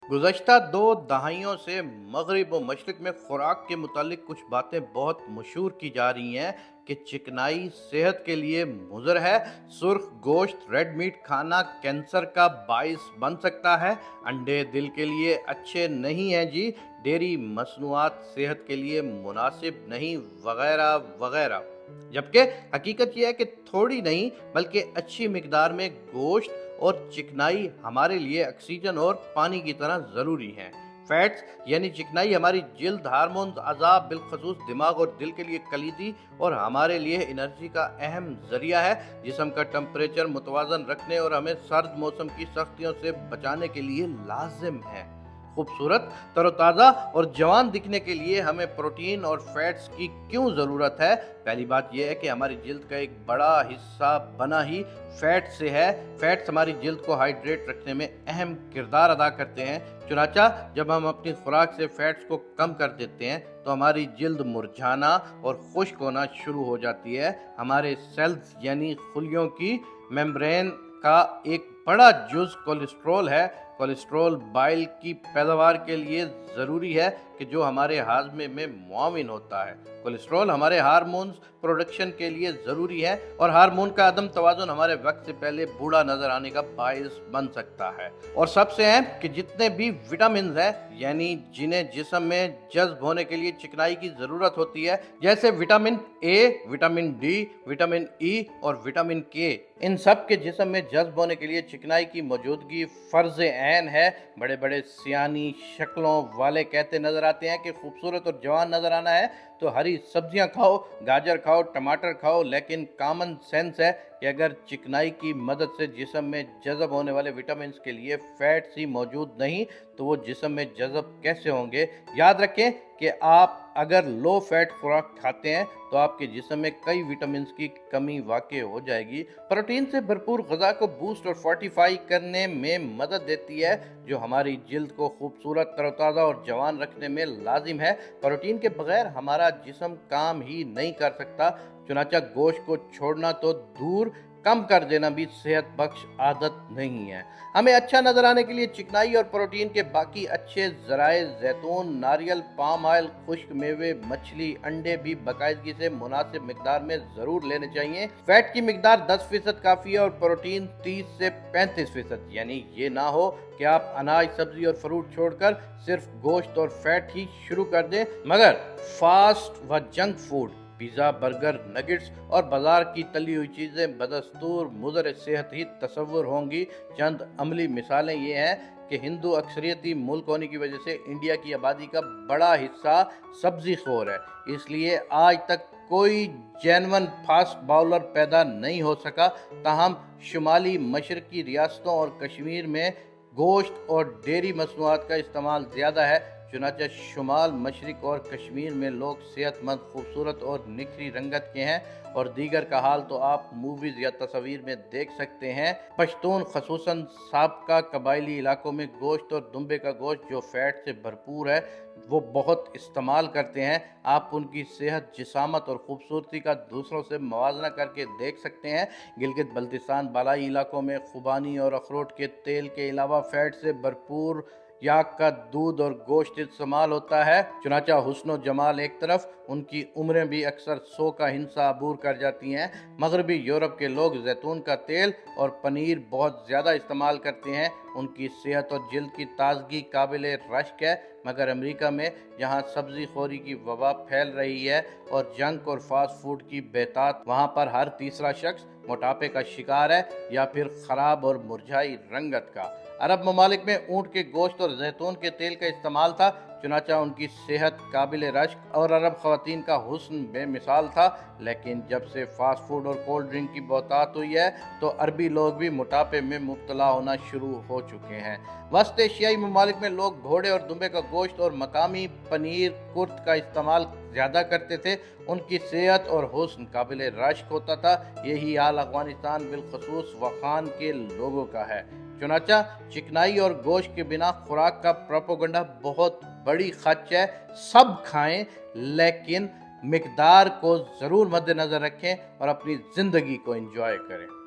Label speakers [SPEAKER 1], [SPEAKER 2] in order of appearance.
[SPEAKER 1] गुज़श्ता 2 दहाइयों से मग़रिब व मशरिक़ में ख़ुराक के मुतालिक कुछ बातें बहुत मशहूर की जा रही हैं कि चिकनाई सेहत के लिए मुज़र है, सुर्ख़ गोश्त रेड मीट खाना कैंसर का बाइस बन सकता है, अंडे दिल के लिए अच्छे नहीं हैं जी, डेयरी मसनूआत सेहत के लिए मुनासिब नहीं वग़ैरह वग़ैरह। जबकि हकीकत यह है कि थोड़ी नहीं बल्कि अच्छी मिक़दार में गोश्त और चिकनाई हमारे लिए ऑक्सीजन और पानी की तरह ज़रूरी हैं। फैट्स यानी चिकनाई हमारी जिल्द, हार्मोन्स, अज़ाब, बिलखसूस दिमाग और दिल के लिए कलीदी और हमारे लिए एनर्जी का अहम ज़रिया है। जिस्म का टेम्परेचर मुतवाज़न रखने और हमें सर्द मौसम की सख्तियों से बचाने के लिए लाजिम है। खूबसूरत, तरोताज़ा और जवान दिखने के लिए हमें प्रोटीन और फैट्स की क्यों ज़रूरत है? पहली बात यह है कि हमारी जिल्द का एक बड़ा हिस्सा बना ही फैट से है। फैट्स हमारी जिल्द को हाइड्रेट रखने में अहम किरदार अदा करते हैं। चुनांचा जब हम अपनी खुराक से फैट्स को कम कर देते हैं तो हमारी जिल्द मुरझाना और खुश्क होना शुरू हो जाती है। हमारे सेल्स यानी खुलियों की मेम्ब्रेन का एक बड़ा जुज़ कोलेस्ट्रॉल है। कोलेस्ट्रॉल बाइल की पैदावार के लिए ज़रूरी है कि जो हमारे हाजमे में मुआविन होता है। कोलेस्ट्रॉल हमारे हार्मोन्स प्रोडक्शन के लिए ज़रूरी है और हार्मोन का अदम तवाज़ुन हमारे वक्त से पहले बूढ़ा नज़र आने का बाइस बन सकता है। और सबसे अहम कि जितने भी विटामिन हैं यानी जिन्हें जिस्म में जज्ब होने के लिए चिकनाई की ज़रूरत होती है, जैसे vitamin A, vitamin D, vitamin E और विटामिन के, इन सब के जिस्म में जज्ब होने के लिए चिकनाई की मौजूदगी फ़र्ज़ ऐन है। बड़े बड़े सियानी शक्लों वाले कहते नज़र आते हैं कि खूबसूरत और जवान नज़र आना है तो हरी सब्जियां खाओ, गाजर खाओ, टमाटर खाओ, लेकिन कॉमन सेंस है कि अगर चिकनाई की मदद से जिस्म में जज़ब होने वाले विटामिन के लिए फैट्स ही मौजूद नहीं तो वो जिस्म में जज़ब कैसे होंगे? याद रखें कि आप अगर लो फैट खुराक खाते हैं तो आपके जिस्म में कई विटामिन की कमी वाक़ई हो जाएगी। प्रोटीन से भरपूर ग़िज़ा को बूस्ट और फोर्टिफाई करने में मदद देती है जो हमारी जिल्द को खूबसूरत, तरोताज़ा और जवान रखने में लाजिम है। प्रोटीन के बगैर हमारा जिस्म काम ही नहीं कर सकता। चुनांचा गोश्त को छोड़ना तो दूर, कम कर देना भी सेहत बख्श आदत नहीं है। हमें अच्छा नजर आने के लिए चिकनाई और प्रोटीन के बाकी अच्छे ज़राए जैतून, नारियल, पाम ऑयल, खुश्क मेवे, मछली, अंडे भी बाकायदगी से मुनासिब मिकदार में ज़रूर लेने चाहिए। फैट की मिकदार 10% काफ़ी है और प्रोटीन 30 से 35%। यानी ये ना हो कि आप अनाज, सब्जी और फ्रूट छोड़कर सिर्फ गोश्त और फैट ही शुरू कर दें। मगर फास्ट व junk food, pizza, burger, nuggets और बाजार की तली हुई चीज़ें बदस्तूर मुज़र सेहत ही तस्वुर होंगी। चंद अमली मिसालें ये हैं कि हिंदू अक्सरियती मुल्क होने की वजह से इंडिया की आबादी का बड़ा हिस्सा सब्ज़ी खोर है, इसलिए आज तक कोई जेन्युइन फास्ट बाउलर पैदा नहीं हो सका। ताहम शुमाली मशरक़ी रियासतों और कश्मीर में गोश्त और डेयरी मसनूआत का इस्तेमाल ज़्यादा है। चुनांचे शुमाल, मशरिक़ और कश्मीर में लोग सेहतमंद, खूबसूरत और निखरी रंगत के हैं और दीगर का हाल तो आप मूवीज़ या तस्वीर में देख सकते हैं। पश्तून खसूसन साबका कबायली इलाकों में गोश्त और दुम्बे का गोश्त जो फैट से भरपूर है वो बहुत इस्तेमाल करते हैं। आप उनकी सेहत, जिसामत और खूबसूरती का दूसरों से मुवाजना करके देख सकते हैं। गिलगित बल्तिस्तान बालाई इलाकों में खुबानी और अखरोट के तेल के अलावा फैट से भरपूर याक का दूध और गोश्त इस्तेमाल होता है। चुनांचा हुस्न और जमाल एक तरफ, उनकी उम्रें भी अक्सर 100 का हिस्सा अबूर कर जाती हैं। मगरबी यूरोप के लोग जैतून का तेल और पनीर बहुत ज़्यादा इस्तेमाल करते हैं। उनकी सेहत और जिल्द की ताजगी काबिल रश्क है। मगर अमेरिका में जहां सब्ज़ी खोरी की वबा फैल रही है और जंक और फास्ट फूड की बेतात, वहां पर हर तीसरा शख्स मोटापे का शिकार है या फिर ख़राब और मुरझाई रंगत का। अरब ममालिक में ऊँट के गोश्त और जैतून के तेल का इस्तेमाल था। चुनांचा उनकी सेहत काबिल रश्क और अरब ख़वातीन का हुस्न बेमिसाल था। लेकिन जब से फास्ट फूड और कोल्ड ड्रिंक की बहुतात हुई है तो अरबी लोग भी मोटापे में मुब्तला होना शुरू हो चुके हैं। वस्त एशियाई ममालिक में लोग घोड़े और दुम्बे का गोश्त और मकामी पनीर, कुर्त का इस्तेमाल ज़्यादा करते थे। उनकी सेहत और हुस्न काबिल रश्क होता था। यही हाल अफ़गानिस्तान बिलखसूस वखान के लोगों का है। चुनांचा चिकनाई और गोश्त के बिना खुराक का प्रोपोगंडा बहुत बड़ी खच है। सब खाएं लेकिन मिकदार को ज़रूर मद्देनज़र रखें और अपनी ज़िंदगी को एंजॉय करें।